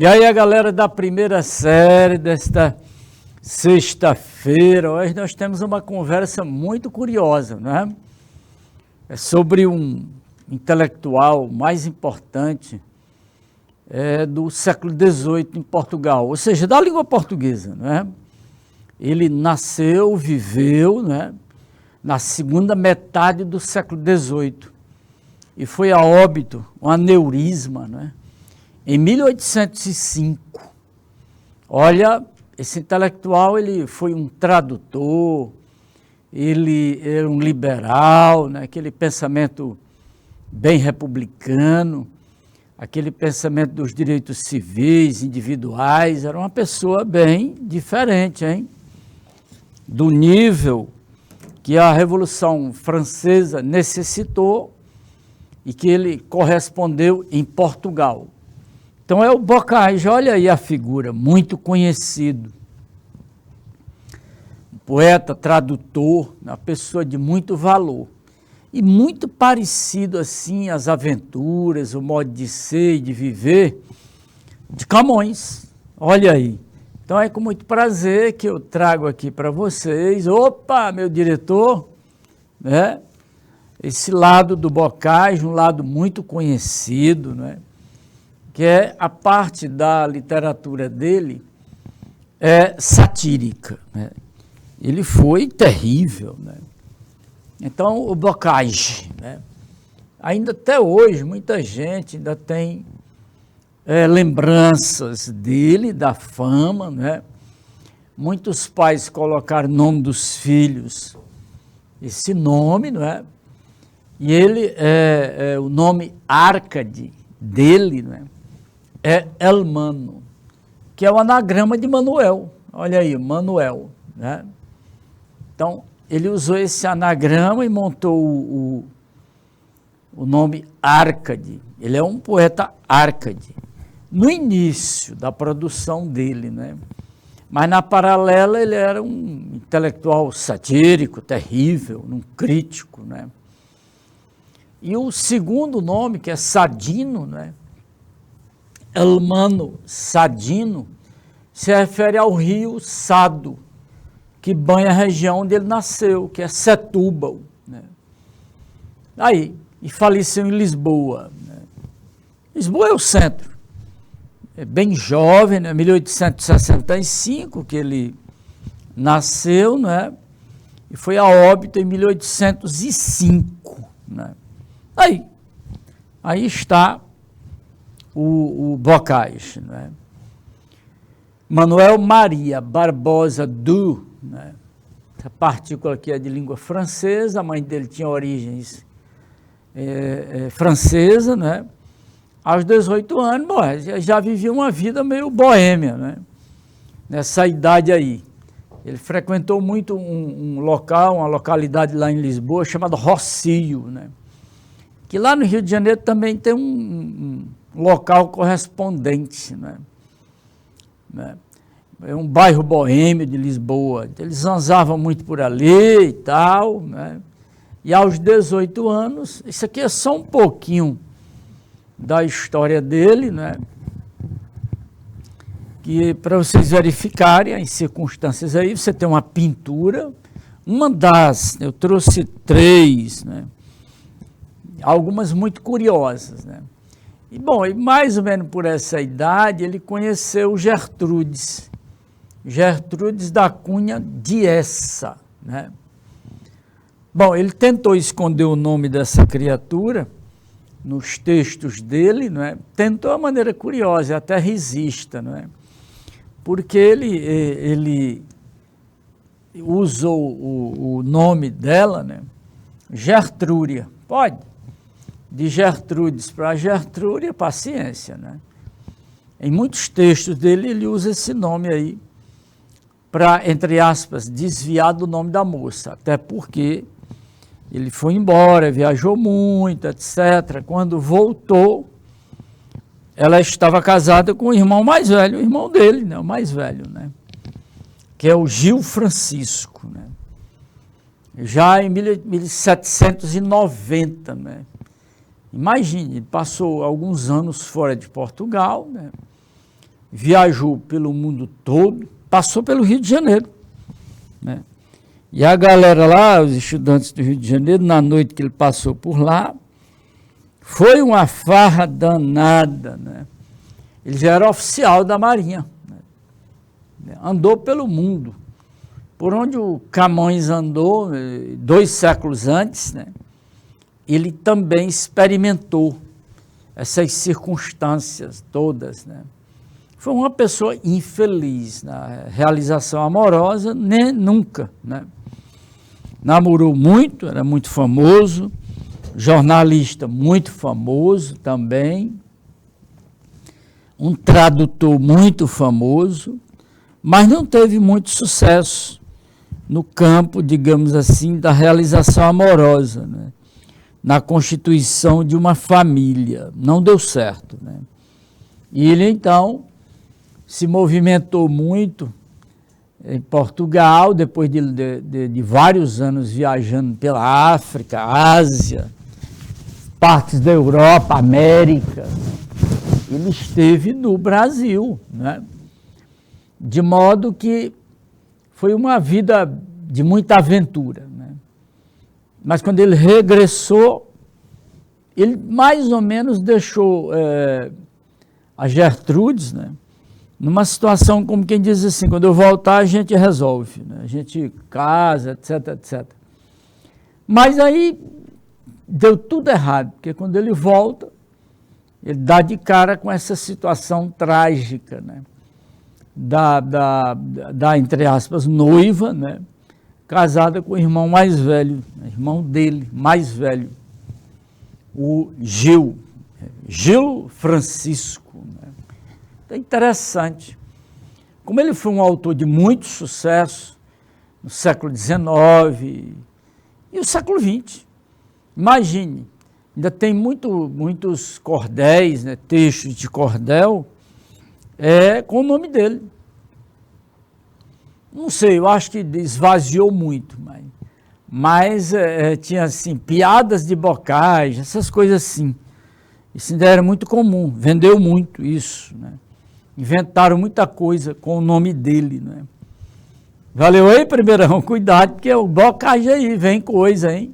E aí a galera da primeira série desta sexta-feira, hoje nós temos uma conversa muito curiosa, né? É sobre um intelectual mais importante do século XVIII em Portugal, ou seja, da língua portuguesa, né? Ele nasceu, viveu, né, na segunda metade do século XVIII e foi a óbito, um aneurisma, né? Em 1805, olha, esse intelectual ele foi um tradutor, ele era um liberal, né? Aquele pensamento bem republicano, aquele pensamento dos direitos civis, individuais, era uma pessoa bem diferente, hein? Do nível que a Revolução Francesa necessitou e que ele correspondeu em Portugal. Então é o Bocage, olha aí a figura, muito conhecido. Poeta, tradutor, uma pessoa de muito valor. E muito parecido assim as aventuras, o modo de ser e de viver de Camões, olha aí. Então é com muito prazer que eu trago aqui para vocês, opa, meu diretor, né? Esse lado do Bocage, um lado muito conhecido, né? Que é a parte da literatura dele satírica, né? Ele foi terrível, né? Então, o Bocage, né? Ainda até hoje, muita gente ainda tem lembranças dele, da fama, né? Muitos pais colocaram o nome dos filhos, esse nome, não é? E ele, o nome Árcade dele, né? É Elmano, que é o anagrama de Manuel. Olha aí, Manuel, né? Então, ele usou esse anagrama e montou o nome Árcade. Ele é um poeta Árcade. No início da produção dele, né? Mas na paralela ele era um intelectual satírico, terrível, um crítico, né? E o segundo nome, que é Sadino, né? Elmano Sadino, se refere ao rio Sado, que banha a região onde ele nasceu, que é Setúbal, né? Aí, e faleceu em Lisboa, né? Lisboa é o centro, é bem jovem, né? 1865 que ele nasceu, né? E foi a óbito em 1805, né? Aí está o Bocage, né? Manuel Maria Barbosa Du, né? Essa partícula aqui é de língua francesa, a mãe dele tinha origens francesa, né? Aos 18 anos, bom, já vivia uma vida meio boêmia, né? Nessa idade aí. Ele frequentou muito um local, uma localidade lá em Lisboa, chamada Rocio, né? Que lá no Rio de Janeiro também tem um local correspondente, né? É um bairro boêmio de Lisboa. Eles zanzavam muito por ali e tal, né? E aos 18 anos, isso aqui é só um pouquinho da história dele, né? Que para vocês verificarem as circunstâncias aí, você tem uma pintura, eu trouxe 3, né? Algumas muito curiosas, né? E bom, e mais ou menos por essa idade, ele conheceu Gertrudes da Cunha de Essa, né? Bom, ele tentou esconder o nome dessa criatura nos textos dele, não é? Tentou de maneira curiosa, até risista, não é? Porque ele usou o nome dela, né? Gertrúria, pode? De Gertrudes para Gertrúria, paciência, né? Em muitos textos dele, ele usa esse nome aí para, entre aspas, desviar do nome da moça, até porque ele foi embora, viajou muito, etc. Quando voltou, ela estava casada com o irmão mais velho, o irmão dele, né? O mais velho, né? Que é o Gil Francisco, né? Já em 1790, né? Imagine, ele passou alguns anos fora de Portugal, né? viajou pelo mundo todo, passou pelo Rio de Janeiro, né? E a galera lá, os estudantes do Rio de Janeiro, na noite que ele passou por lá, foi uma farra danada, né? Ele já era oficial da Marinha, né? Andou pelo mundo, por onde o Camões andou 2 séculos antes, né? Ele também experimentou essas circunstâncias todas, né? Foi uma pessoa infeliz na realização amorosa, nem nunca, né? Namorou muito, era muito famoso, jornalista muito famoso também, um tradutor muito famoso, mas não teve muito sucesso no campo, digamos assim, da realização amorosa, né? Na constituição de uma família. Não deu certo, né? E ele, então, se movimentou muito em Portugal, depois de vários anos viajando pela África, Ásia, partes da Europa, América. Ele esteve no Brasil, né? De modo que foi uma vida de muita aventura, né? Mas quando ele regressou, ele mais ou menos deixou a Gertrudes, né? Numa situação como quem diz assim, quando eu voltar a gente resolve, né? A gente casa, etc, etc. Mas aí deu tudo errado, porque quando ele volta, ele dá de cara com essa situação trágica, né? Da entre aspas, noiva, né? Casada com o irmão mais velho, irmão dele, mais velho, o Gil Francisco, né? É interessante. Como ele foi um autor de muito sucesso no século XIX e o século XX, imagine, ainda tem muitos cordéis, né, textos de cordel, com o nome dele. Não sei, eu acho que esvaziou muito, mas tinha assim, piadas de bocage, essas coisas assim. Isso ainda era muito comum, vendeu muito isso, né? Inventaram muita coisa com o nome dele, né? Valeu aí, primeirão, cuidado, porque o bocage aí, vem coisa, hein?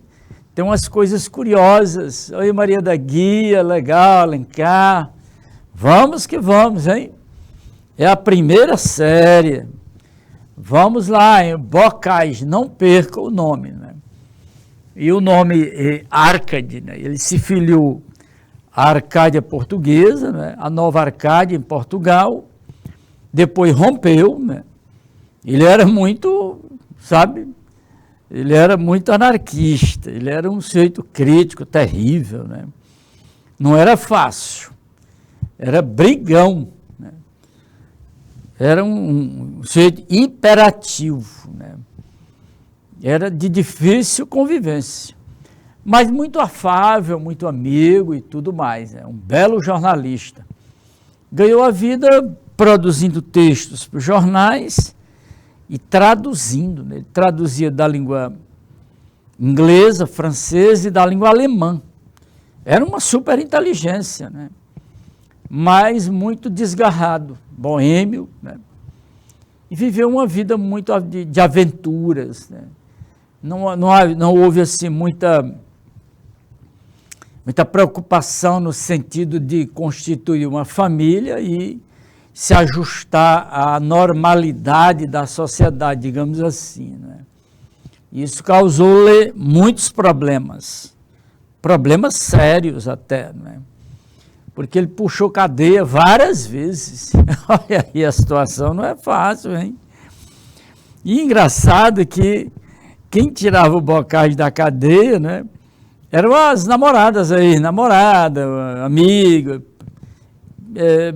Tem umas coisas curiosas. Oi, Maria da Guia, legal, Alencar. Vamos que vamos, hein? É a primeira série. Vamos lá, hein? Bocage, não perca o nome, né? E o nome Árcade, né? Ele se filiou à Arcádia portuguesa, né? A Nova Arcádia em Portugal. Depois rompeu, né? Ele era muito, sabe? Ele era muito anarquista, ele era um sujeito crítico, terrível, né? Não era fácil, era brigão, né? Era um sujeito hiperativo, né? Era de difícil convivência, mas muito afável, muito amigo e tudo mais, né? Um belo jornalista. Ganhou a vida produzindo textos para os jornais e traduzindo, né? Ele traduzia da língua inglesa, francesa e da língua alemã. Era uma super inteligência, né? Mas muito desgarrado, boêmio, né? E viveu uma vida muito de aventuras, né? Não houve assim muita preocupação no sentido de constituir uma família e se ajustar à normalidade da sociedade, digamos assim, né? Isso causou-lhe muitos problemas sérios até, né? Porque ele puxou cadeia várias vezes. Olha aí, a situação não é fácil, hein? E engraçado que quem tirava o Bocage da cadeia, né, eram as namoradas aí, amiga,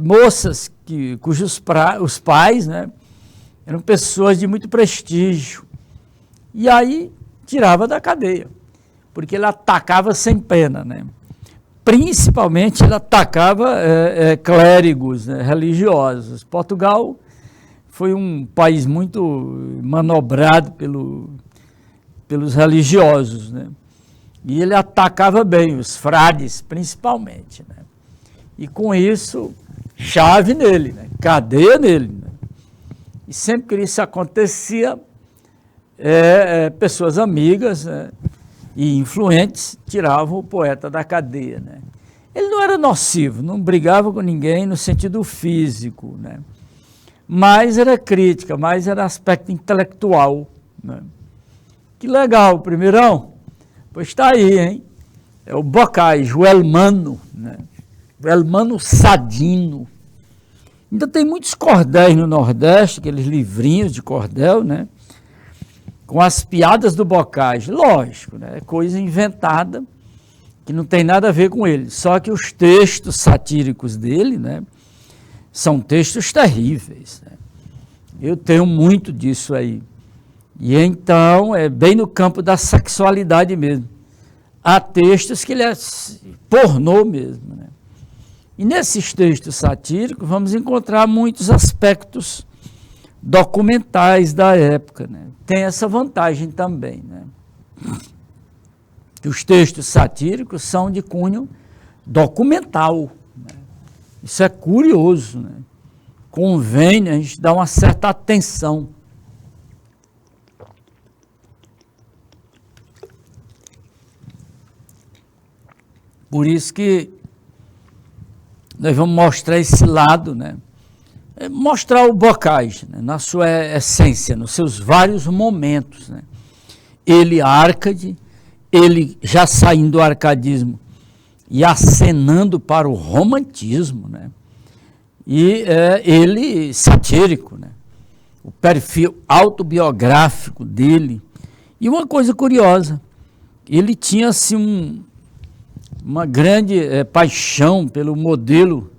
moças cujos os pais, né, eram pessoas de muito prestígio. E aí tirava da cadeia, porque ele atacava sem pena, né? Principalmente ele atacava clérigos, né, religiosos. Portugal foi um país muito manobrado pelos religiosos, né? E ele atacava bem os frades, principalmente, né? E com isso, chave nele, né? cadeia nele. Né? E sempre que isso acontecia, pessoas amigas, né, e influentes tiravam o poeta da cadeia. Né? Ele não era nocivo, não brigava com ninguém no sentido físico, né? Mas era crítica, mais era aspecto intelectual. Né? Que legal, primeirão. Pois está aí, hein? É o Bocage, o Elmano, né? O Elmano Sadino. Ainda tem muitos cordéis no Nordeste, aqueles livrinhos de cordel, né? Com as piadas do Bocage. Lógico, né? É coisa inventada, que não tem nada a ver com ele. Só que os textos satíricos dele, né? São textos terríveis. Né? Eu tenho muito disso aí. E então, é bem no campo da sexualidade mesmo. Há textos que ele é pornô mesmo. Né? E nesses textos satíricos vamos encontrar muitos aspectos documentais da época. Né? Tem essa vantagem também. Né? Os textos satíricos são de cunho documental. Isso é curioso, né? Convém a gente dar uma certa atenção. Por isso que nós vamos mostrar esse lado, né? Mostrar o Bocage, né? Na sua essência, nos seus vários momentos. Né? Ele, Árcade, ele já saindo do arcadismo, e acenando para o romantismo, né? E ele satírico, né? O perfil autobiográfico dele. E uma coisa curiosa, ele tinha assim, uma grande paixão pelo modelo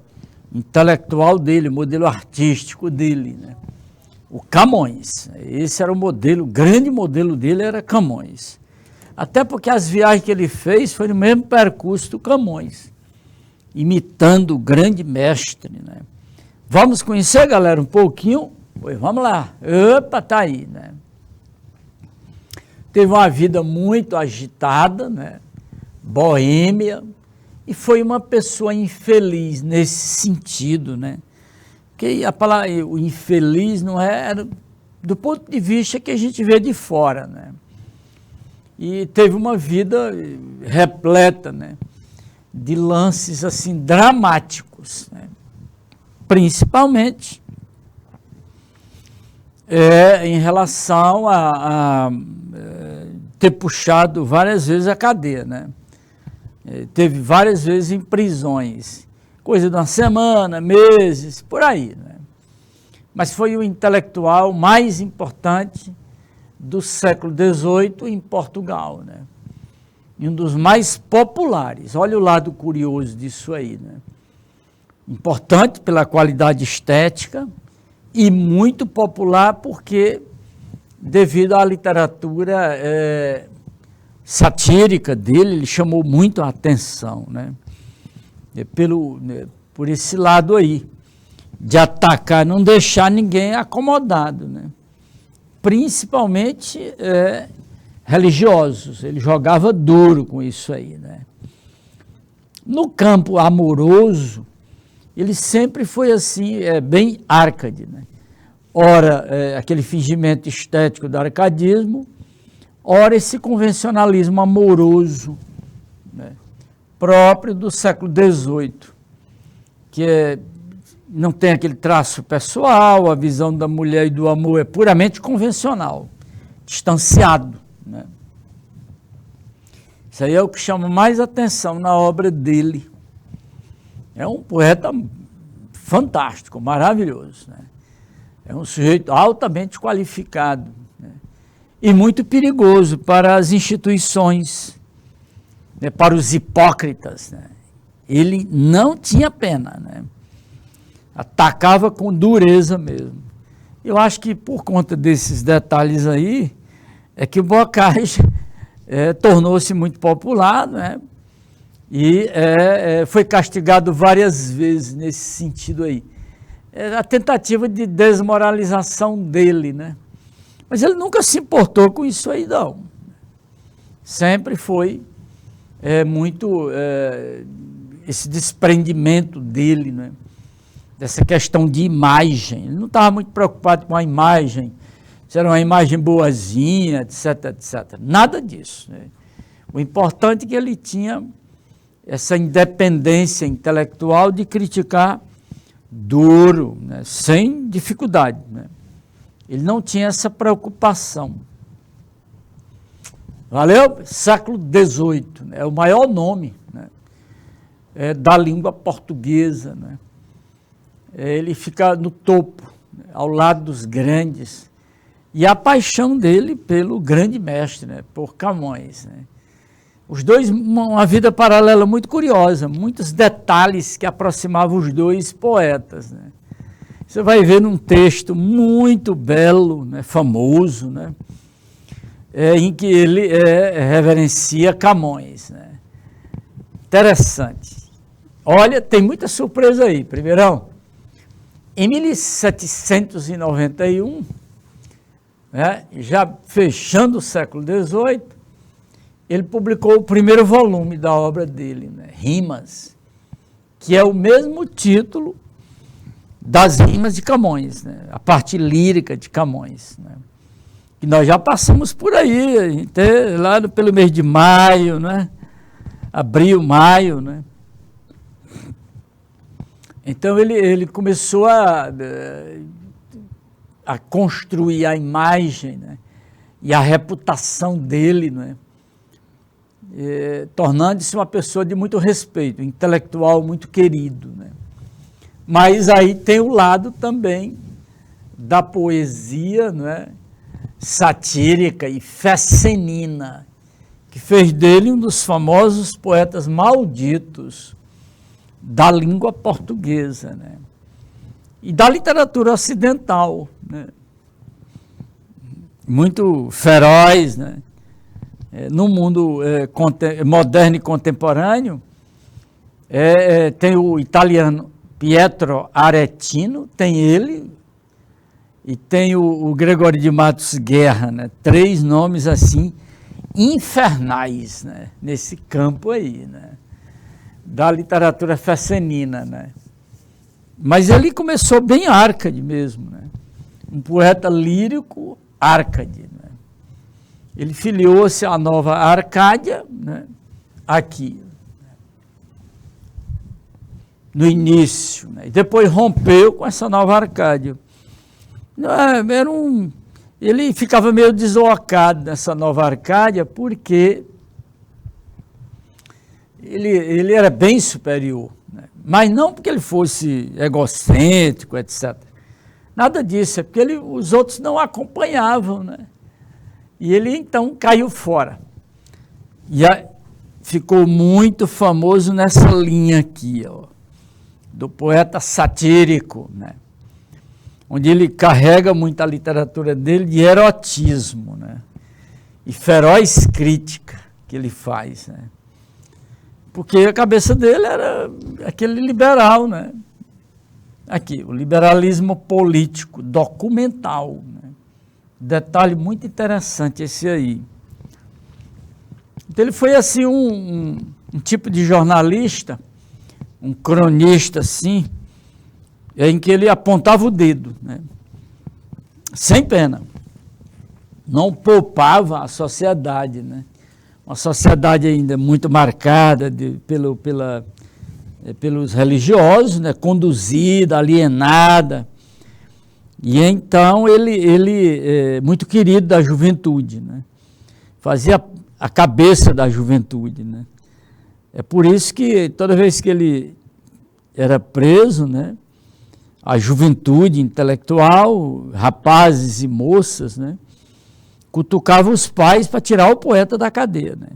intelectual dele, modelo artístico dele, né? O Camões. Esse era o modelo, o grande modelo dele era Camões. Até porque as viagens que ele fez foi no mesmo percurso do Camões, imitando o grande mestre. Né? Vamos conhecer, galera, um pouquinho? Pois vamos lá. Opa, tá aí. Né? Teve uma vida muito agitada, né? Boêmia, e foi uma pessoa infeliz nesse sentido. Né? Porque a palavra, o infeliz não era do ponto de vista que a gente vê de fora, né? E teve uma vida repleta, né, de lances assim dramáticos, né, principalmente em relação a ter puxado várias vezes a cadeia, né? Teve várias vezes em prisões, coisa de uma semana, meses, por aí, né? Mas foi o intelectual mais importante do século XVIII em Portugal, né? E um dos mais populares. Olha o lado curioso disso aí, né? Importante pela qualidade estética e muito popular porque, devido à literatura satírica dele, ele chamou muito a atenção, né? Por esse lado aí, de atacar, não deixar ninguém acomodado, né? Principalmente religiosos, ele jogava duro com isso aí, né? No campo amoroso, ele sempre foi assim, bem Árcade, né? Ora, aquele fingimento estético do arcadismo, ora esse convencionalismo amoroso, né? Próprio do século XVIII, que não tem aquele traço pessoal, a visão da mulher e do amor é puramente convencional, distanciado. Né? Isso aí é o que chama mais atenção na obra dele. É um poeta fantástico, maravilhoso. Né? É um sujeito altamente qualificado, né? E muito perigoso para as instituições, né? Para os hipócritas. Né? Ele não tinha pena, né? Atacava com dureza mesmo. Eu acho que por conta desses detalhes aí, é que o Bocage tornou-se muito popular, né? E foi castigado várias vezes nesse sentido aí. A tentativa de desmoralização dele, né? Mas ele nunca se importou com isso aí, não. Sempre foi muito esse desprendimento dele, né? dessa questão de imagem. Ele não estava muito preocupado com a imagem, se era uma imagem boazinha, etc, etc. Nada disso, né? O importante é que ele tinha essa independência intelectual de criticar duro, né? Sem dificuldade, né? Ele não tinha essa preocupação. Valeu? Século XVIII, né? É o maior nome, né? Da língua portuguesa, né? Ele fica no topo, né? Ao lado dos grandes. E a paixão dele pelo grande mestre, né? Por Camões, né? Os dois, uma vida paralela muito curiosa, muitos detalhes que aproximavam os dois poetas, né? Você vai ver num texto muito belo, né? Famoso, né? Em que ele reverencia Camões, né? Interessante. Olha, tem muita surpresa aí. Primeirão, em 1791, né, já fechando o século XVIII, ele publicou o primeiro volume da obra dele, né, Rimas, que é o mesmo título das Rimas de Camões, né, a parte lírica de Camões, né, que nós já passamos por aí, a gente, lá pelo mês de maio, né, abril, maio, né. Então ele começou a construir a imagem, né, e a reputação dele, né, tornando-se uma pessoa de muito respeito, intelectual muito querido, né. Mas aí tem o lado também da poesia, né, satírica e fescenina, que fez dele um dos famosos poetas malditos da língua portuguesa, né, e da literatura ocidental, né, muito feroz, né, no mundo moderno e contemporâneo. Tem o italiano Pietro Aretino, tem ele, e tem o Gregório de Matos Guerra, né, 3 nomes assim infernais, né, nesse campo aí, né, da literatura fescenina, né. Mas ele começou bem Árcade mesmo, né, um poeta lírico Árcade, né. Ele filiou-se à Nova Arcádia, né, aqui, no início, né, e depois rompeu com essa Nova Arcádia. Ele ficava meio deslocado nessa Nova Arcádia porque ele era bem superior, né, mas não porque ele fosse egocêntrico, etc. Nada disso, é porque os outros não acompanhavam, né? E ele então caiu fora. E ficou muito famoso nessa linha aqui, ó, do poeta satírico, né? Onde ele carrega muito a literatura dele de erotismo, né? E feroz crítica que ele faz, né? Porque a cabeça dele era aquele liberal, né? Aqui, o liberalismo político, documental, né? Detalhe muito interessante esse aí. Então ele foi assim um tipo de jornalista, um cronista assim, em que ele apontava o dedo, né, sem pena. Não poupava a sociedade, né? Uma sociedade ainda muito marcada pelos religiosos, né, conduzida, alienada. E então ele muito querido da juventude, né? Fazia a cabeça da juventude, né? É por isso que toda vez que ele era preso, né, a juventude intelectual, rapazes e moças, né, cutucavam os pais para tirar o poeta da cadeia, né?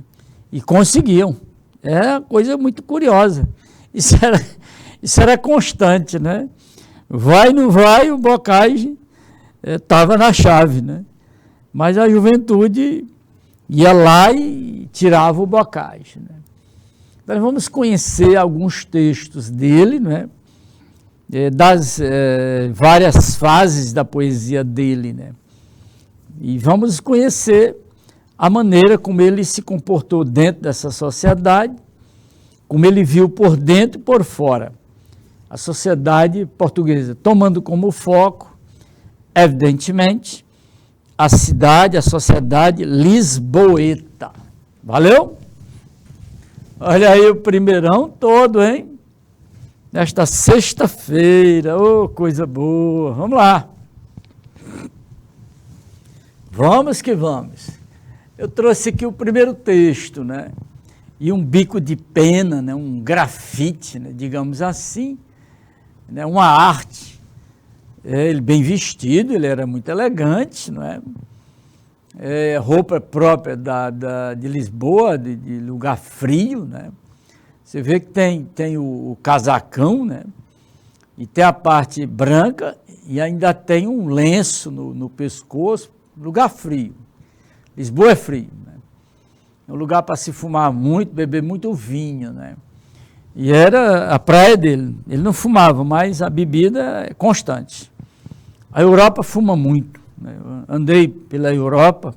E conseguiam. É uma coisa muito curiosa. Isso era constante, né? Vai, não vai, o Bocage estava na chave, né? Mas a juventude ia lá e tirava o Bocage, né? Nós vamos conhecer alguns textos dele, né? Das várias fases da poesia dele, né? E vamos conhecer a maneira como ele se comportou dentro dessa sociedade, como ele viu por dentro e por fora a sociedade portuguesa, tomando como foco, evidentemente, a cidade, a sociedade lisboeta. Valeu? Olha aí o primeirão todo, hein? Nesta sexta-feira, ô, coisa boa. Vamos lá. Vamos que vamos. Eu trouxe aqui o primeiro texto, né? E um bico de pena, né? Um grafite, né? Digamos assim, né? Uma arte. Ele bem vestido, ele era muito elegante, não é? Roupa própria de Lisboa, de lugar frio, né? Você vê que tem o casacão, né? E tem a parte branca e ainda tem um lenço no pescoço, lugar frio. Lisboa é frio, né? É um lugar para se fumar muito, beber muito vinho, né? E era a praia dele. Ele não fumava, mas a bebida é constante. A Europa fuma muito, né? Eu andei pela Europa,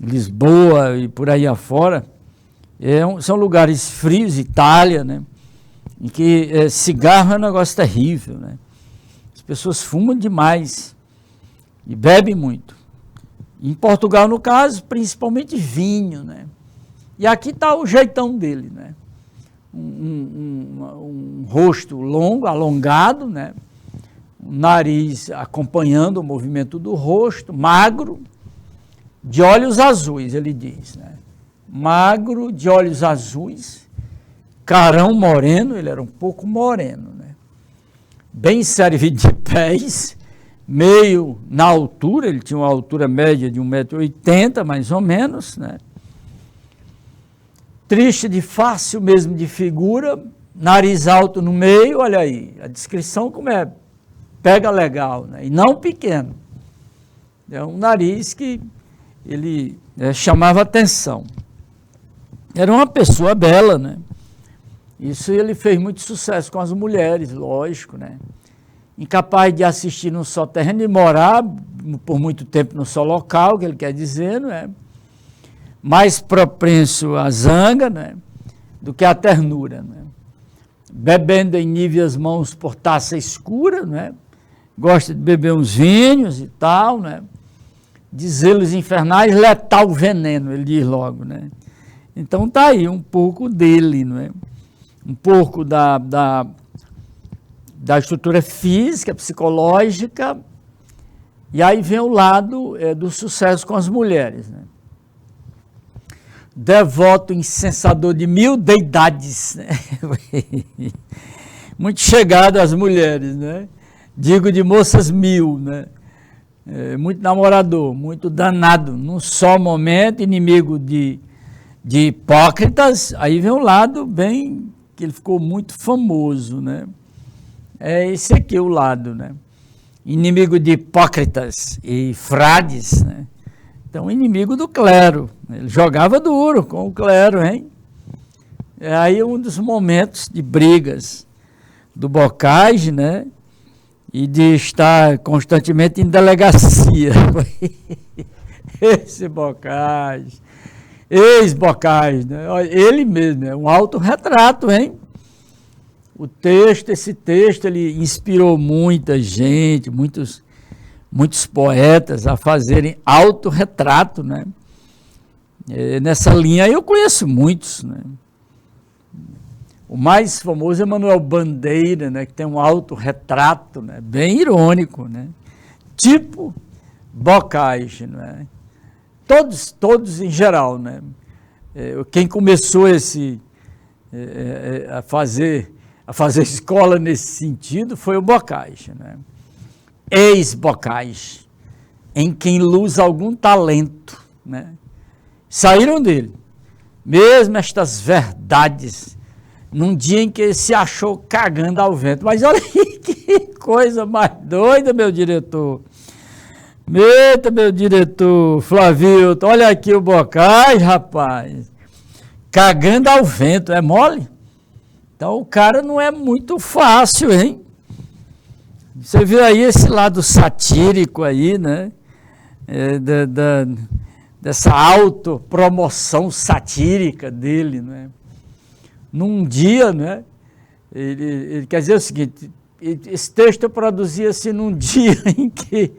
Lisboa e por aí afora. São lugares frios, Itália, né? Em que cigarro é um negócio terrível, né? As pessoas fumam demais e bebem muito. Em Portugal, no caso, principalmente vinho, né? E aqui está o jeitão dele, né? Um rosto longo, alongado, né? Um nariz acompanhando o movimento do rosto, magro, de olhos azuis, ele diz, né? Magro, de olhos azuis, carão moreno, ele era um pouco moreno, né? Bem servido de pés, meio na altura, ele tinha uma altura média de 1,80 m, mais ou menos, né? Triste de face, mesmo de figura, nariz alto no meio, olha aí, a descrição como é, pega legal, né? E não pequeno. É um nariz que ele chamava atenção. Era uma pessoa bela, né? Isso ele fez muito sucesso com as mulheres, lógico, né? Incapaz de assistir num só terreno e morar por muito tempo no só local, que ele quer dizer, não é? Mais propenso à zanga, né? Do que à ternura, né? Bebendo em níveis mãos por taça escura, né? Gosta de beber uns vinhos e tal, né? De zelos infernais, letal veneno, ele diz logo, né? Então tá aí um pouco dele, não é? Um pouco da estrutura física, psicológica, e aí vem o lado do sucesso com as mulheres, né? Devoto incensador de 1000 deidades, né? Muito chegado às mulheres, né? Digo de moças 1000, né? Muito namorador, muito danado, num só momento, inimigo de hipócritas. Aí vem um lado bem, que ele ficou muito famoso, né? Esse aqui é o lado, né? Inimigo de hipócritas e frades, né? Então, inimigo do clero. Ele jogava duro com o clero, hein? Aí um dos momentos de brigas do Bocage, né? E de estar constantemente em delegacia. Esse Bocage, ex-Bocage, né? Ele mesmo, é um autorretrato, hein? Esse texto, ele inspirou muita gente, muitos poetas a fazerem autorretrato, né? Nessa linha eu conheço muitos, né? O mais famoso é Manuel Bandeira, né? Que tem um autorretrato, né? Bem irônico, né? Tipo Bocage, né? Todos em geral, né? Quem começou a fazer escola nesse sentido foi o Bocage, né? Ex-Bocage, em quem luz algum talento, né? Saíram dele, mesmo estas verdades, num dia em que ele se achou cagando ao vento. Mas olha aí, que coisa mais doida, meu diretor. Eita, meu diretor, Flavilton, olha aqui o Bocage, rapaz. Cagando ao vento, é mole? Então o cara não é muito fácil, hein? Você vê aí esse lado satírico aí, né? Dessa autopromoção satírica dele, né? Num dia, né? Ele quer dizer o seguinte, esse texto eu produzi assim num dia em que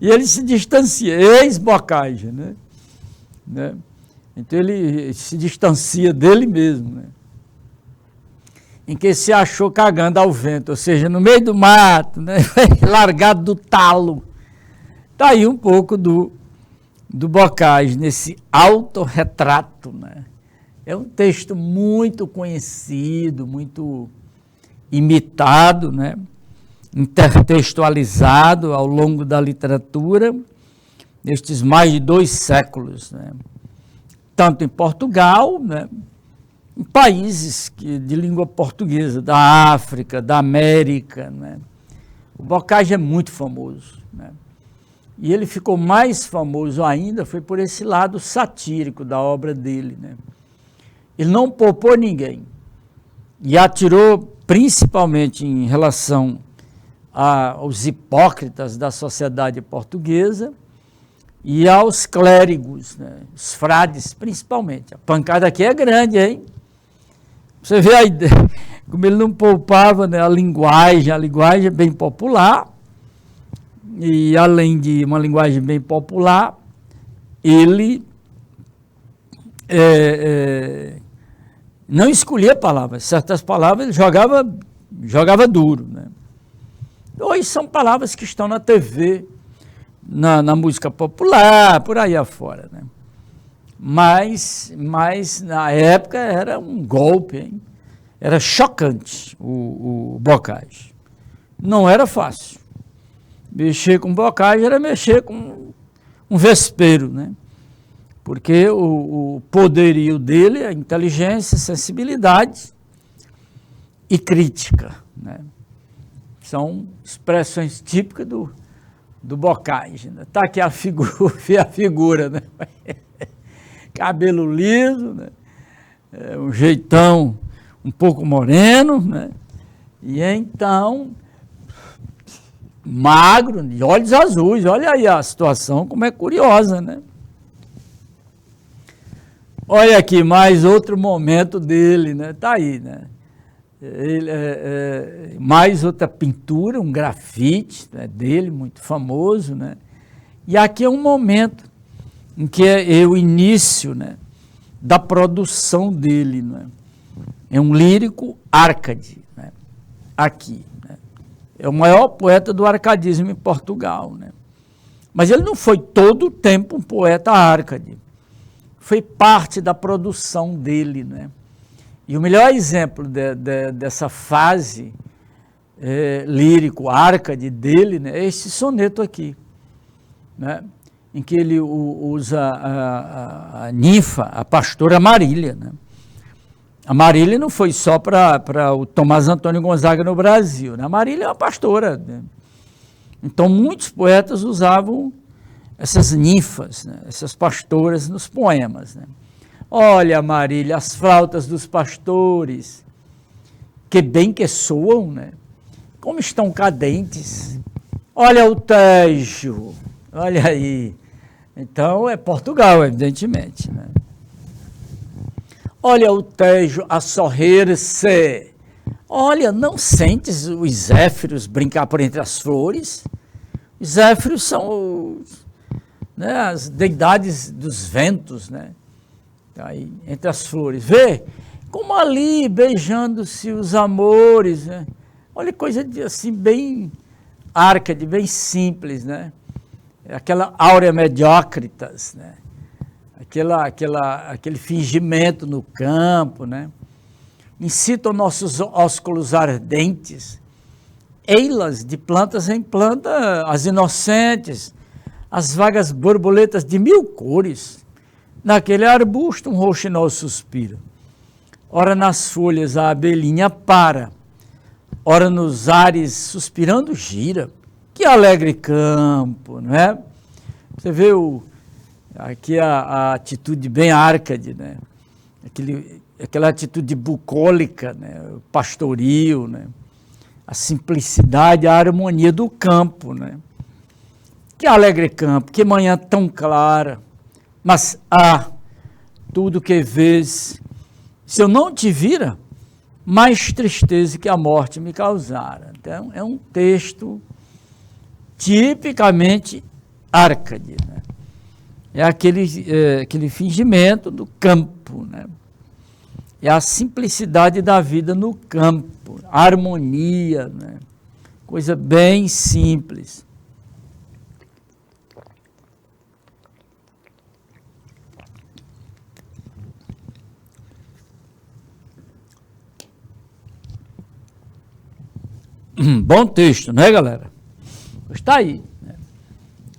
e ele se distancia, ex-Bocage, né? Então ele se distancia dele mesmo, né? Em que se achou cagando ao vento, ou seja, no meio do mato, né? Largado do talo. Está aí um pouco do Bocage, nesse autorretrato, né? É um texto muito conhecido, muito imitado, né? Intertextualizado ao longo da literatura, nestes mais de 2 séculos, né? Tanto em Portugal, né? Em países de língua portuguesa, da África, da América, né? O Bocage é muito famoso, né? E ele ficou mais famoso ainda, foi por esse lado satírico da obra dele, né? Ele não poupou ninguém e atirou principalmente em relação aos hipócritas da sociedade portuguesa e aos clérigos, né? Os frades principalmente. A pancada aqui é grande, hein? Você vê a ideia, como ele não poupava, né, a linguagem é bem popular, e além de uma linguagem bem popular, ele não escolhia palavras, certas palavras ele jogava duro, né? Hoje são palavras que estão na TV, na música popular, por aí afora, né? Mas na época era um golpe, hein? Era chocante o Bocage. Não era fácil. Mexer com Bocage era mexer com um vespeiro, né? Porque o poderio dele é inteligência, sensibilidade e crítica, né? São expressões típicas do Bocage, né? Tá aqui a figura, né? Cabelo liso, né? Um jeitão um pouco moreno, né? E então magro, de olhos azuis. Olha aí a situação, como é curiosa, né? Olha aqui, mais outro momento dele, né? Tá aí, né? Mais outra pintura, um grafite, né, dele, muito famoso, né? E aqui é um momento em que é o início, né, da produção dele, né? É um lírico Árcade, né? Aqui, né? É o maior poeta do arcadismo em Portugal, né? Mas ele não foi todo o tempo um poeta Árcade, foi parte da produção dele, né? E o melhor exemplo dessa fase lírico Árcade dele, né, é esse soneto aqui, né? Em que ele usa a ninfa, a pastora Marília, né? A Marília não foi só para o Tomás Antônio Gonzaga no Brasil, né? A Marília é uma pastora, né? Então muitos poetas usavam essas ninfas, né, essas pastoras nos poemas, né? Olha, Marília, as flautas dos pastores, que bem que soam, né? Como estão cadentes. Olha o Tejo, olha aí. Então é Portugal, evidentemente, né? Olha o Tejo a sorrir-se. Olha, não sentes os zéfiros brincar por entre as flores? Os zéfiros são né, as deidades dos ventos, né? Aí, entre as flores. Vê como ali beijando-se os amores, né? Olha, coisa de, assim, bem Árcade, bem simples, né? Aquela áurea mediocritas, né? Aquele fingimento no campo, né? Incitam nossos ósculos ardentes, eilas de plantas em planta, as inocentes, as vagas borboletas de 1000 cores. Naquele arbusto um rouxinol suspira. Ora nas folhas a abelhinha para, ora nos ares suspirando gira. Que alegre campo, não é? Você vê aqui a atitude bem Árcade, né? Aquela atitude bucólica, né? O pastoril, né? A simplicidade, a harmonia do campo, né? Que alegre campo, que manhã tão clara. Mas, tudo que vês, se eu não te vira, mais tristeza que a morte me causara. Então, é um texto tipicamente Árcade, né? É aquele fingimento do campo, né? É a simplicidade da vida no campo, a harmonia, né? Coisa bem simples. Bom texto, né, galera? Está aí. Né?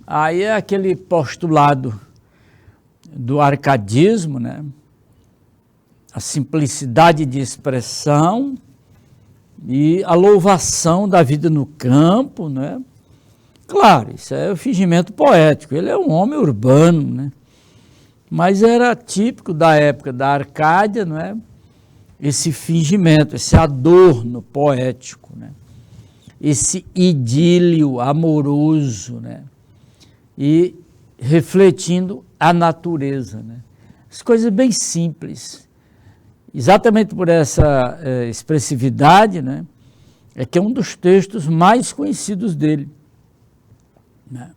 Aí é aquele postulado do arcadismo, né? A simplicidade de expressão e a louvação da vida no campo, né? Claro, isso é o fingimento poético. Ele é um homem urbano, né? Mas era típico da época da Arcádia, não é? Esse fingimento, esse adorno poético, né? Esse idílio amoroso, né? E refletindo a natureza, né? As coisas bem simples. Exatamente por essa expressividade, né? É que é um dos textos mais conhecidos dele. Né?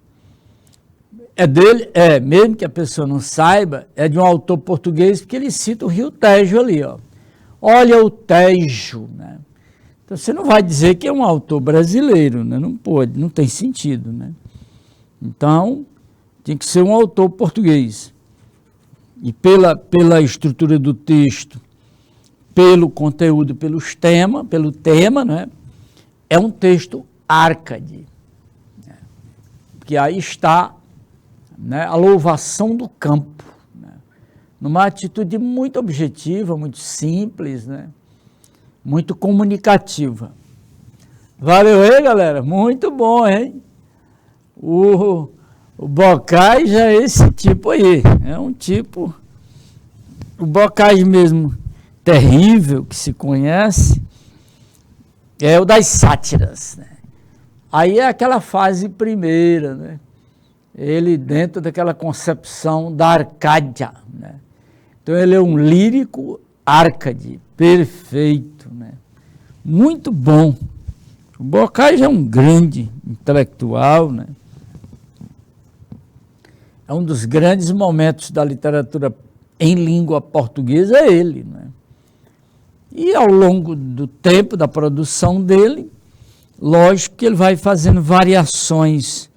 É dele, mesmo que a pessoa não saiba, é de um autor português, porque ele cita o rio Tejo ali, ó. Olha o Tejo, né? Então, você não vai dizer que é um autor brasileiro, né? Não pode, não tem sentido, né? Então, tem que ser um autor português. E pela estrutura do texto, pelo conteúdo, pelo tema, né? É um texto Árcade. Né? Porque aí está, né, a louvação do campo, né? Numa atitude muito objetiva, muito simples, né? Muito comunicativa. Valeu aí, galera? Muito bom, hein? O Bocage já é esse tipo aí. É um tipo... O Bocage mesmo terrível, que se conhece, é o das sátiras. Né? Aí é aquela fase primeira, né? Ele dentro daquela concepção da Arcádia. Né? Então ele é um lírico Árcade, perfeito, né? Muito bom. O Bocage é um grande intelectual, né? É um dos grandes momentos da literatura em língua portuguesa, é ele, né? E ao longo do tempo da produção dele, lógico que ele vai fazendo variações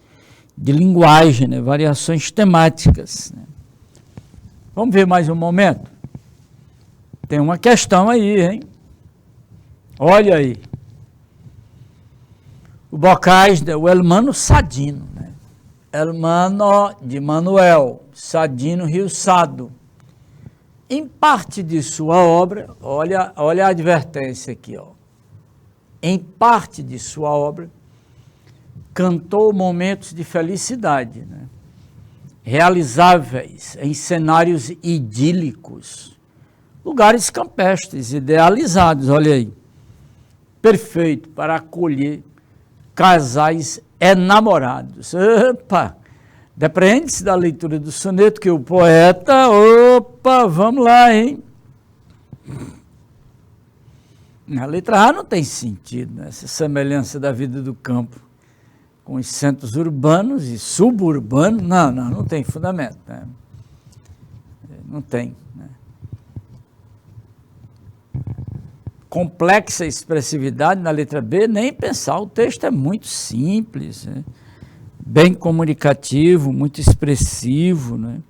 de linguagem, né? Variações temáticas. Né? Vamos ver mais um momento? Tem uma questão aí, hein? Olha aí. O Bocage, o Elmano Sadino, né? Elmano de Manuel, Sadino Rio Sado. Em parte de sua obra, olha a advertência aqui, ó. Em parte de sua obra, cantou momentos de felicidade, né? Realizáveis em cenários idílicos, lugares campestres, idealizados, olha aí. Perfeito para acolher casais enamorados. Opa! Depende-se da leitura do soneto, que o poeta, vamos lá, hein? A letra A não tem sentido, né? Essa semelhança da vida do campo com os centros urbanos e suburbanos, não tem fundamento, né? Não tem. Né? Complexa expressividade na letra B, nem pensar, o texto é muito simples, né? Bem comunicativo, muito expressivo, né?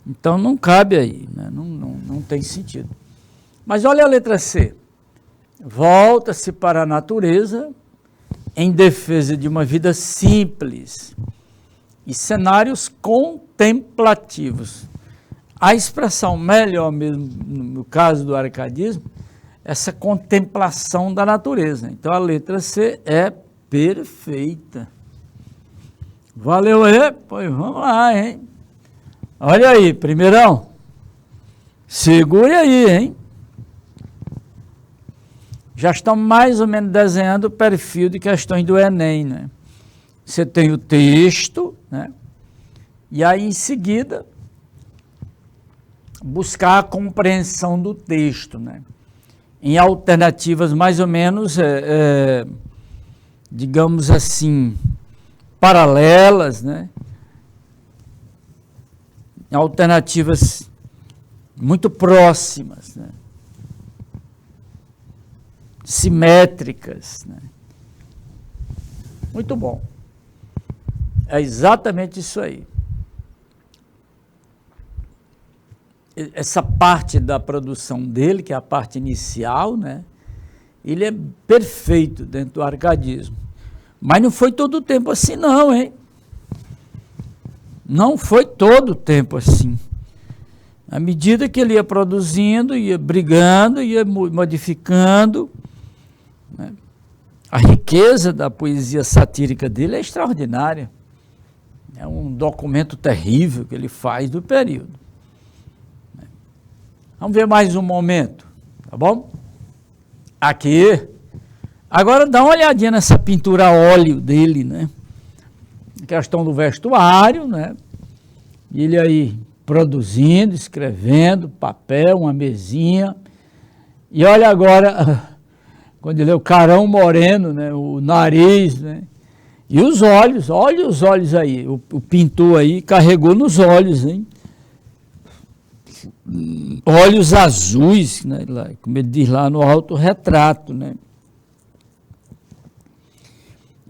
Então não cabe aí, né? Não tem sentido. Mas olha a letra C. Volta-se para a natureza em defesa de uma vida simples e cenários contemplativos. A expressão melhor mesmo, no caso do arcadismo, essa contemplação da natureza. Então a letra C é perfeita. Valeu aí, pois vamos lá, hein? Olha aí, primeirão. Segure aí, hein? Já estamos mais ou menos desenhando o perfil de questões do Enem, né? Você tem o texto, né? E aí, em seguida, buscar a compreensão do texto, né? em alternativas mais ou menos, digamos assim, paralelas, né? Alternativas muito próximas, né? Simétricas, né? Muito bom. É exatamente isso aí. Essa parte da produção dele, que é a parte inicial, né? Ele é perfeito dentro do arcadismo. Mas não foi todo o tempo assim, não, hein? Não foi todo o tempo assim. À medida que ele ia produzindo, ia brigando, ia modificando, né? A riqueza da poesia satírica dele é extraordinária. É um documento terrível que ele faz do período. Vamos ver mais um momento, tá bom? Aqui. Agora dá uma olhadinha nessa pintura a óleo dele, né? Questão do vestuário, né? Ele aí produzindo, escrevendo, papel, uma mesinha. E olha agora, quando ele é o carão moreno, né? O nariz, né? E os olhos, olha os olhos aí. O pintor aí carregou nos olhos, hein? Olhos azuis, né? Como ele diz lá no autorretrato, né?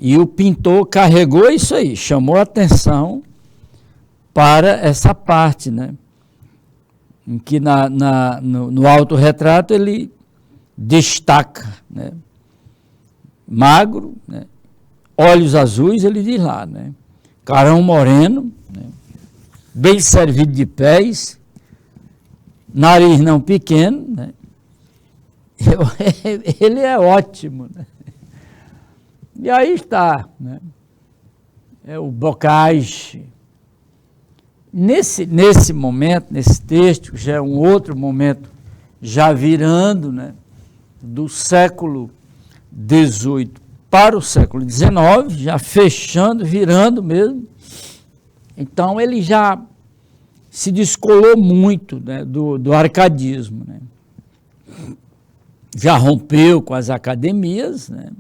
E o pintor carregou isso aí, chamou a atenção para essa parte, né? Em que no autorretrato ele destaca, né? Magro, né? Olhos azuis, ele diz lá, né? Carão moreno, né? Bem servido de pés, nariz não pequeno, né? Ele é ótimo, né? E aí está, né? É o Bocage. Nesse momento, nesse texto, já é um outro momento, já virando, né, do século XVIII para o século XIX, já fechando, virando mesmo. Então, ele já se descolou muito, né, do arcadismo, né? Já rompeu com as academias, né?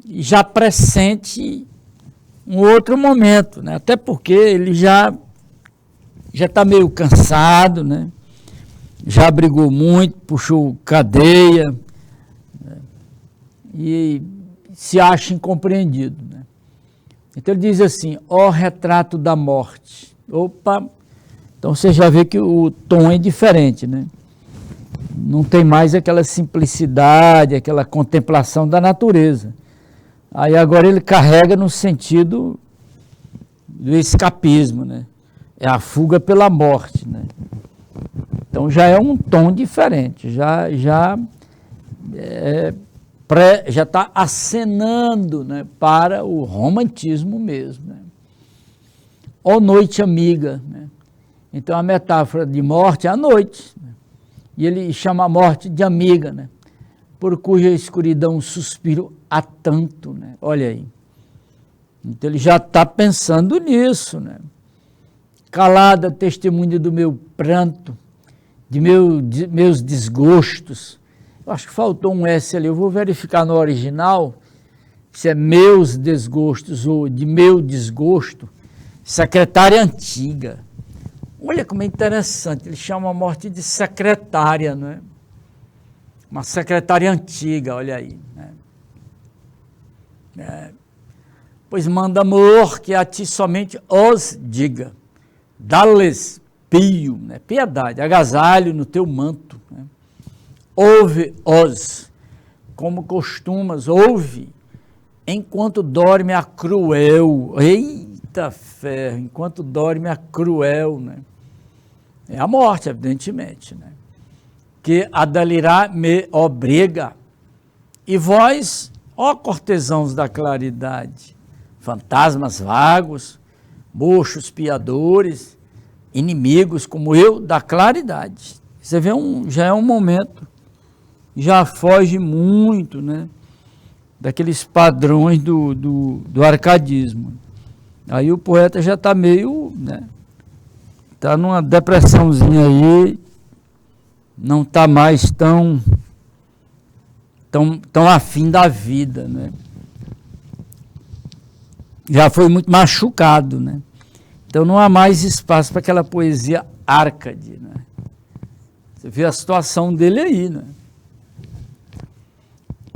E já pressente um outro momento, né? Até porque ele já está meio cansado, né? Já brigou muito, puxou cadeia, né? E se acha incompreendido, né? Então ele diz assim, ó retrato da morte. Opa, então você já vê que o tom é diferente, né? Não tem mais aquela simplicidade, aquela contemplação da natureza. Aí agora ele carrega no sentido do escapismo, né? É a fuga pela morte, né? Então já é um tom diferente, já está acenando, né, para o romantismo mesmo, né? Ó noite amiga, né? Então a metáfora de morte é a noite, né? E ele chama a morte de amiga, né? Por cuja escuridão suspiro há tanto, né? Olha aí. Então ele já está pensando nisso, né? Calada testemunha do meu pranto, de meus desgostos. Eu acho que faltou um S ali, eu vou verificar no original se é meus desgostos ou de meu desgosto. Secretária antiga. Olha como é interessante, ele chama a morte de secretária, não é? Uma secretária antiga, olha aí, né? Pois manda amor que a ti somente os diga, dá-lhes pio, né? Piedade, agasalho no teu manto, né? Ouve-os, como costumas, ouve, enquanto dorme a cruel, eita ferro, enquanto dorme a cruel, né? É a morte, evidentemente, né? Que a delirá me obriga. E vós, ó cortesãos da claridade, fantasmas vagos, mochos piadores, inimigos como eu da claridade. Você vê, já é um momento, já foge muito, né, daqueles padrões do arcadismo. Aí o poeta já está meio, né, está numa depressãozinha aí, não está mais tão tão afim da vida, né? Já foi muito machucado, né? Então não há mais espaço para aquela poesia Árcade, né? Você vê a situação dele aí, né?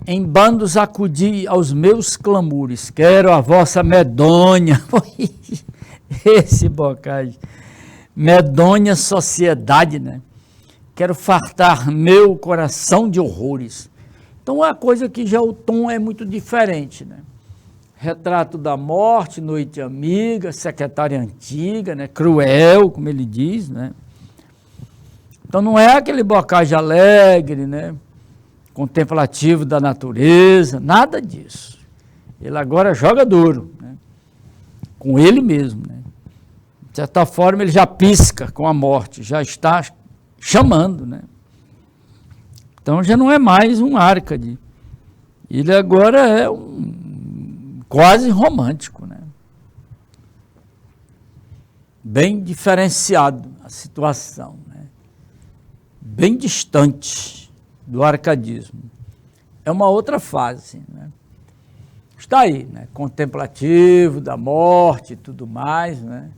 Em bandos acudi aos meus clamores, quero a vossa medonha, esse bocage, medonha sociedade, né? Quero fartar meu coração de horrores. Então é uma coisa que já o tom é muito diferente, né? Retrato da morte, noite amiga, secretária antiga, né? Cruel, como ele diz, né? Então não é aquele bocage alegre, né? Contemplativo da natureza, nada disso. Ele agora joga duro, né? Com ele mesmo, né? De certa forma ele já pisca com a morte, já está chamando, né? Então já não é mais um Árcade, ele agora é um quase romântico, né? Bem diferenciado a situação, né? Bem distante do arcadismo. É uma outra fase, né? Está aí, né? Contemplativo da morte e tudo mais, né?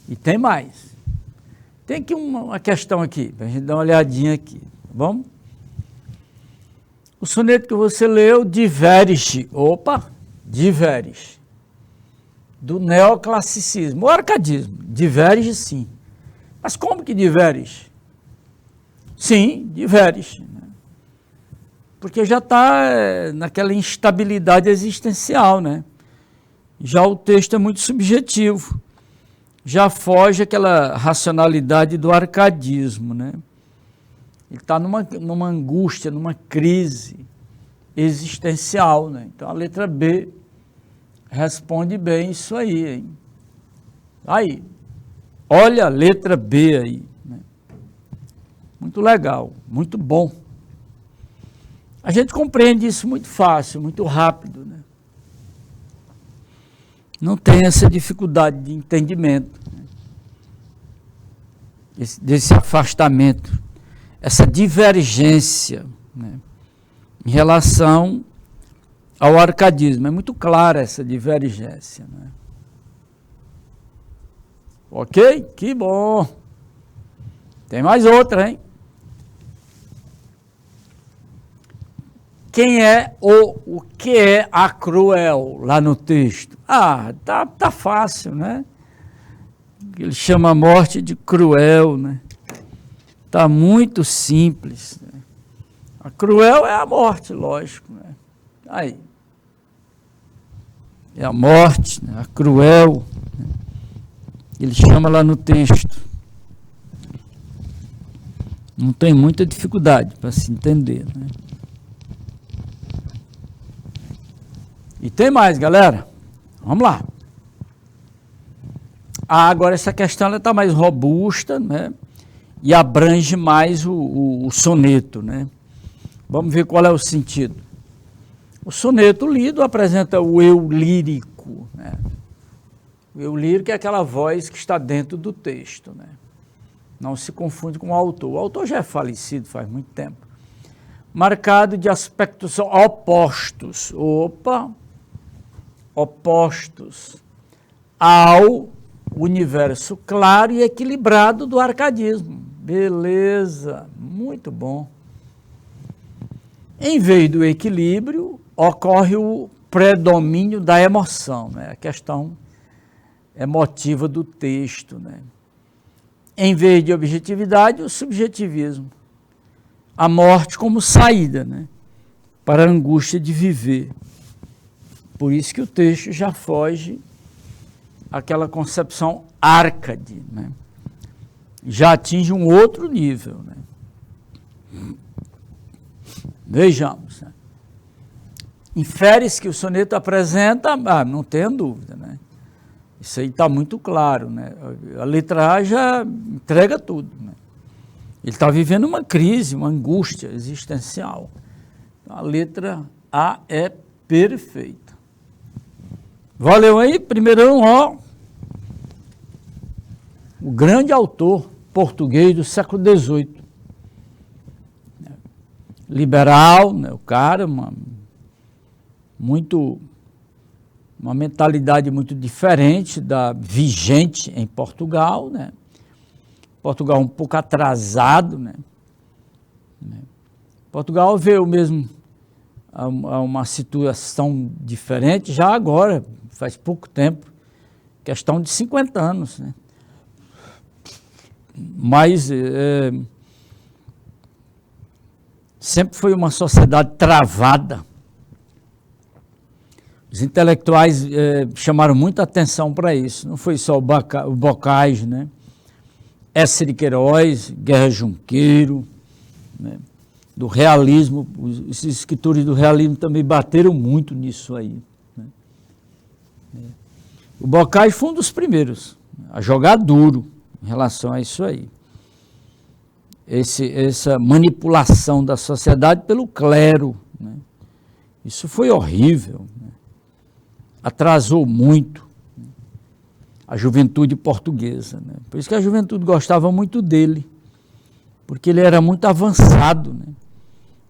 E tem mais. Tem aqui uma questão aqui, para a gente dar uma olhadinha aqui, tá bom? O soneto que você leu diverge, diverge, do neoclassicismo, o arcadismo, diverge sim. Mas como que diverge? Sim, diverge, né? Porque já está naquela instabilidade existencial, né? Já o texto é muito subjetivo, já foge aquela racionalidade do arcadismo, né? Ele está numa angústia, numa crise existencial, né? Então a letra B responde bem isso aí, hein? Aí, olha a letra B aí, né? Muito legal, muito bom. A gente compreende isso muito fácil, muito rápido, né? Não tem essa dificuldade de entendimento, né? Desse afastamento, essa divergência, né, em relação ao arcadismo. É muito clara essa divergência, né? Ok? Que bom! Tem mais outra, hein? Quem é o que é a cruel lá no texto? Ah, tá fácil, né? Ele chama a morte de cruel, né? Tá muito simples, né? A cruel é a morte, lógico, né? Aí. É a morte, né? A cruel, né? Ele chama lá no texto. Não tem muita dificuldade para se entender, né? E tem mais, galera. Vamos lá. Agora essa questão está mais robusta, né? E abrange mais o soneto, né? Vamos ver qual é o sentido. O soneto lido apresenta o eu lírico, né? O eu lírico é aquela voz que está dentro do texto, né? Não se confunde com o autor. O autor já é falecido faz muito tempo. Marcado de aspectos opostos. Opostos ao universo claro e equilibrado do arcadismo. Beleza, muito bom. Em vez do equilíbrio, ocorre o predomínio da emoção, né? A questão emotiva do texto, né? Em vez de objetividade, o subjetivismo. A morte como saída, né? Para a angústia de viver. Por isso que o texto já foge àquela concepção Árcade, né? Já atinge um outro nível, né? Vejamos, né? Infere-se que o soneto apresenta, não tenha dúvida, né? Isso aí está muito claro, né? A letra A já entrega tudo, né? Ele está vivendo uma crise, uma angústia existencial. A letra A é perfeita. Valeu aí, primeirão, ó. O grande autor português do século XVIII. liberal, né? O cara, uma mentalidade muito diferente da vigente em Portugal, né? Portugal um pouco atrasado, né? Portugal veio mesmo a uma situação diferente já agora, faz pouco tempo, questão de 50 anos, né? Mas sempre foi uma sociedade travada. Os intelectuais chamaram muita atenção para isso. Não foi só o Bocage, né? Ecer de Queiroz, Guerra Junqueiro, né? Do realismo, os escritores do realismo também bateram muito nisso aí, né? O Bocage foi um dos primeiros a jogar duro em relação a isso aí. Essa manipulação da sociedade pelo clero, né? Isso foi horrível, né? Atrasou muito a juventude portuguesa, né? Por isso que a juventude gostava muito dele, porque ele era muito avançado, né?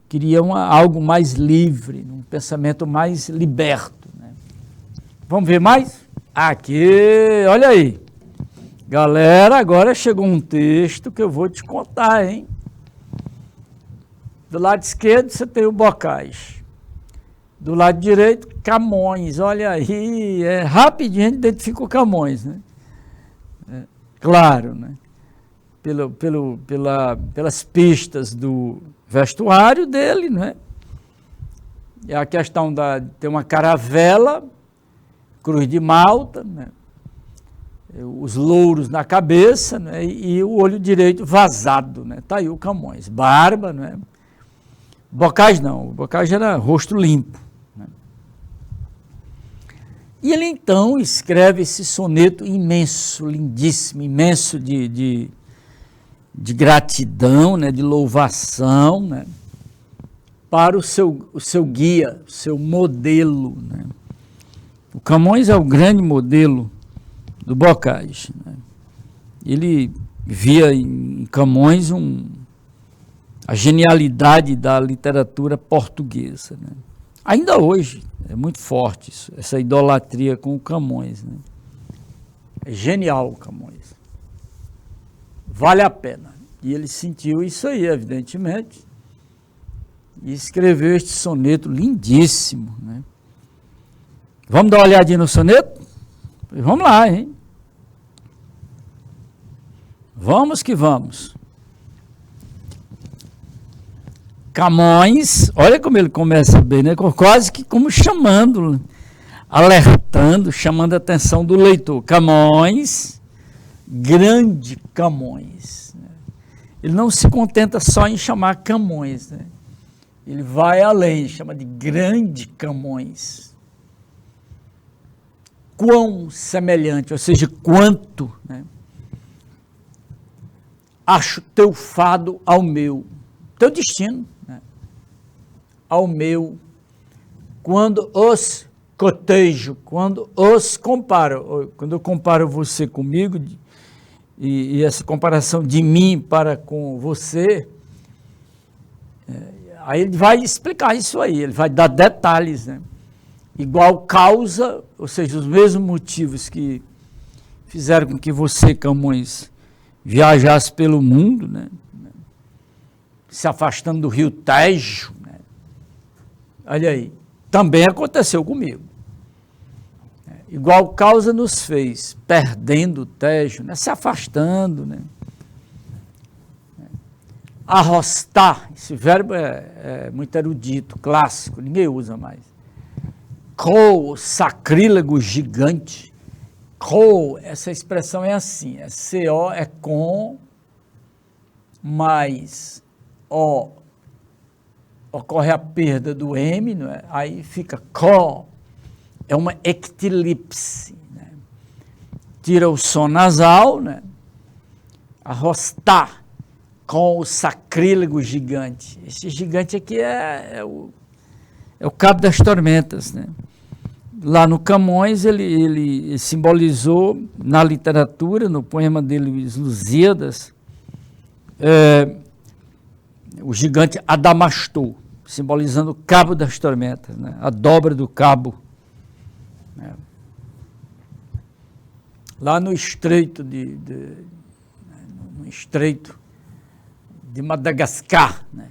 Queria algo mais livre, um pensamento mais liberto, né? Vamos ver mais? Aqui, olha aí. Galera, agora chegou um texto que eu vou te contar, hein? Do lado esquerdo você tem o Bocage. Do lado direito, Camões. Olha aí, rapidinho a gente identifica o Camões, né? Claro, né? Pelas pistas do vestuário dele, né? E a questão de ter uma caravela, cruz de Malta, né? Os louros na cabeça, né? E o olho direito vazado, né? Tá aí o Camões. Barba, né? Bocage não, o Bocage era rosto limpo, né? E ele então escreve esse soneto imenso, lindíssimo, imenso de gratidão, né? De louvação, né? Para o seu guia, o seu modelo, né? O Camões é o grande modelo do Bocage, né? Ele via em Camões a genialidade da literatura portuguesa, né? Ainda hoje é muito forte isso, essa idolatria com o Camões, né? É genial o Camões, vale a pena. E ele sentiu isso aí, evidentemente, e escreveu este soneto lindíssimo, né? Vamos dar uma olhadinha no soneto? Vamos lá, hein? Vamos que vamos. Camões, olha como ele começa bem, né? Quase que como chamando, alertando, chamando a atenção do leitor. Camões, grande Camões. Ele não se contenta só em chamar Camões, né? Ele vai além, chama de grande Camões. Quão semelhante, ou seja, quanto, né? Acho teu fado ao meu, teu destino, né? Ao meu, quando os cotejo, quando os comparo, quando eu comparo você comigo, e essa comparação de mim para com você, aí ele vai explicar isso aí, ele vai dar detalhes, né? Igual causa, ou seja, os mesmos motivos que fizeram com que você, Camões, viajasse pelo mundo, né? Se afastando do rio Tejo, né? Olha aí, também aconteceu comigo. Igual causa nos fez, perdendo o Tejo, né? Se afastando, né? Arrostar, esse verbo é muito erudito, clássico, ninguém usa mais. Co, sacrílego gigante. Co, essa expressão é assim, CO é com, mais O, ocorre a perda do M, não é? Aí fica co, é uma ectilipse, né? Tira o som nasal, né? Arrostar com o sacrílego gigante. Esse gigante aqui é o Cabo das Tormentas, né? Lá no Camões, ele simbolizou na literatura, no poema dele, Os Lusíadas, o gigante Adamastor, simbolizando o cabo das tormentas, né? A dobra do cabo. Né? Lá no estreito no estreito de Madagascar, né?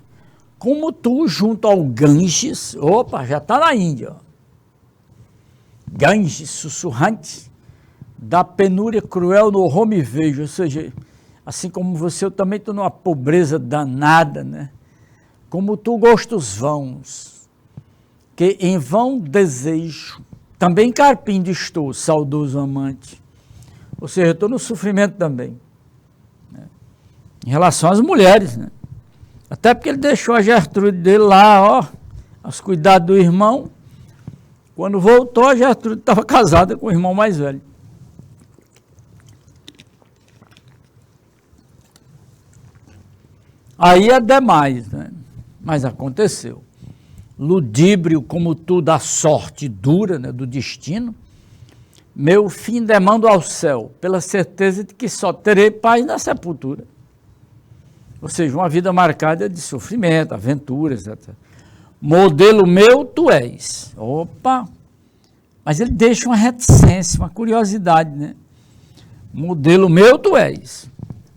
Como tu, junto ao Ganges, opa, já está na Índia, ó. Ganges sussurrante, da penúria cruel no home vejo, ou seja, assim como você, eu também estou numa pobreza danada, né? Como tu, gostos vãos, que em vão desejo, também carpindo estou, saudoso amante. Ou seja, eu estou no sofrimento também, né? Em relação às mulheres, né? Até porque ele deixou a Gertrude dele lá, ó, aos cuidados do irmão. Quando voltou, a Gertrude estava casada com o irmão mais velho. Aí é demais, né? Mas aconteceu. Ludíbrio como tu da sorte dura, né, do destino, meu fim demando ao céu, pela certeza de que só terei paz na sepultura. Ou seja, uma vida marcada de sofrimento, aventuras, etc. Modelo meu tu és. Opa! Mas ele deixa uma reticência, uma curiosidade, né? Modelo meu tu és.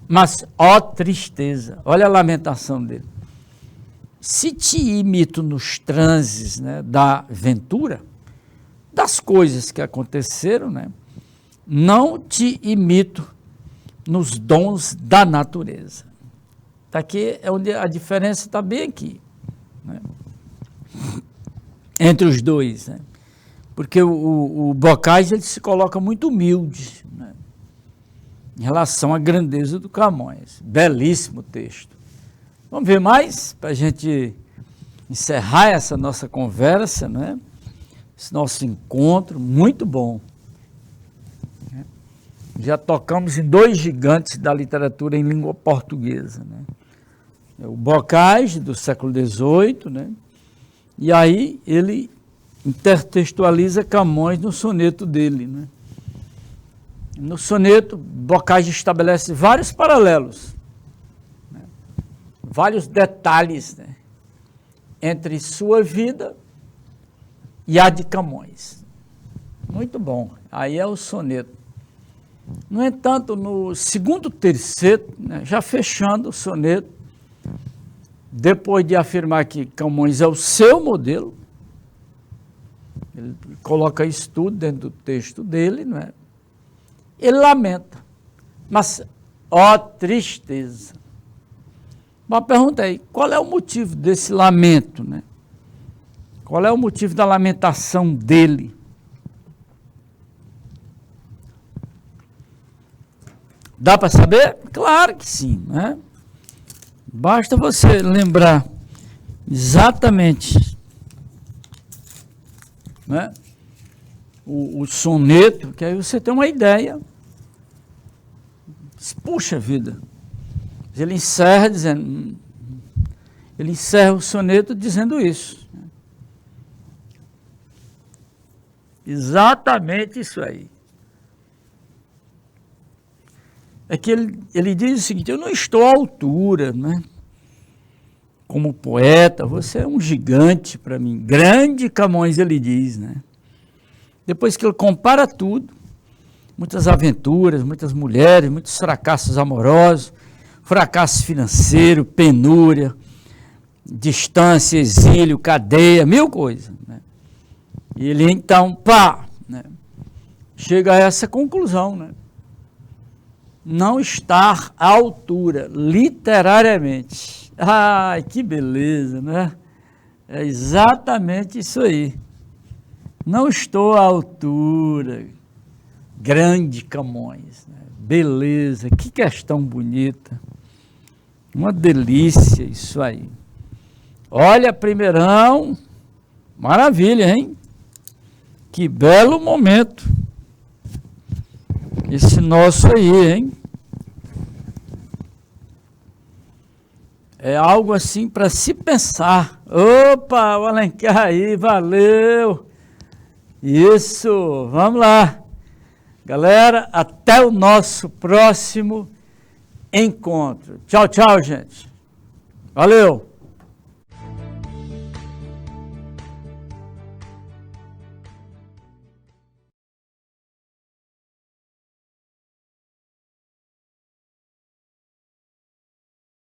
Mas, ó tristeza, olha a lamentação dele. Se te imito nos transes, né, da ventura, das coisas que aconteceram, né, não te imito nos dons da natureza. Está aqui é onde a diferença está bem aqui, né, entre os dois, né, porque o Bocage ele se coloca muito humilde, né, em relação à grandeza do Camões. Belíssimo texto. Vamos ver mais, para a gente encerrar essa nossa conversa, né? Esse nosso encontro, muito bom. Já tocamos em dois gigantes da literatura em língua portuguesa, né? O Bocage, do século XVIII, né? E aí ele intertextualiza Camões no soneto dele, né? No soneto, Bocage estabelece vários paralelos, né? Vários detalhes, né, entre sua vida e a de Camões. Muito bom. Aí é o soneto. No entanto, no segundo terceto, né, já fechando o soneto, depois de afirmar que Camões é o seu modelo, ele coloca isso tudo dentro do texto dele, não é? Ele lamenta, mas, ó tristeza. Uma pergunta aí, qual é o motivo desse lamento, né? Qual é o motivo da lamentação dele? Dá para saber? Claro que sim, né? Basta você lembrar exatamente, né, o soneto, que aí você tem uma ideia. Puxa vida. Ele encerra dizendo, ele encerra o soneto dizendo isso. Exatamente isso aí. É que ele diz o seguinte, eu não estou à altura, né? Como poeta, você é um gigante para mim. Grande Camões, ele diz, né? Depois que ele compara tudo, muitas aventuras, muitas mulheres, muitos fracassos amorosos, fracasso financeiro, penúria, distância, exílio, cadeia, mil coisas, né? E ele então, né, chega a essa conclusão, né? Não estar à altura, literariamente. Ai, que beleza, né? É exatamente isso aí. Não estou à altura. Grande Camões, né? Beleza, que questão bonita. Uma delícia isso aí. Olha, primeirão, maravilha, hein? Que belo momento. Esse nosso aí, hein? É algo assim para se pensar. Opa, o Alencar aí, valeu. Isso, vamos lá. Galera, até o nosso próximo encontro. Tchau, tchau, gente. Valeu!